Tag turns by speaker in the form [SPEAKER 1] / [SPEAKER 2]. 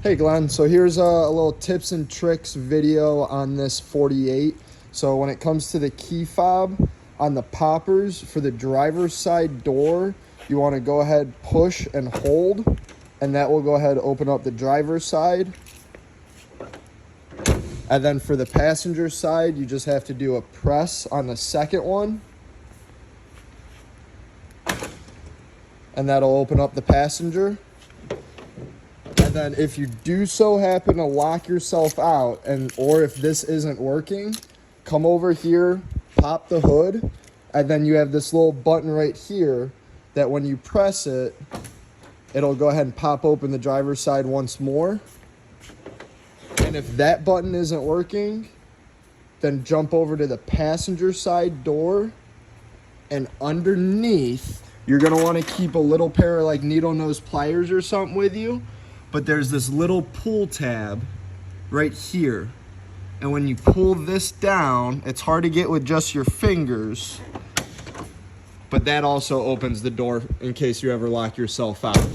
[SPEAKER 1] Hey Glenn, so here's a little tips and tricks video on this 48. So when it comes to the key fob on the poppers for the driver's side door, you want to go ahead, push and hold, and that will go ahead open up the driver's side. And then for the passenger side, you just have to do a press on the second one, and that'll open up the passenger. And then if you do so happen to lock yourself out, or if this isn't working, come over here, pop the hood, and then you have this little button right here that when you press it, it'll go ahead and pop open the driver's side once more. And if that button isn't working, then jump over to the passenger side door, and underneath, you're gonna wanna keep a little pair of like needle nose pliers or something with you. But there's this little pull tab right here. And when you pull this down, it's hard to get with just your fingers, but that also opens the door in case you ever lock yourself out.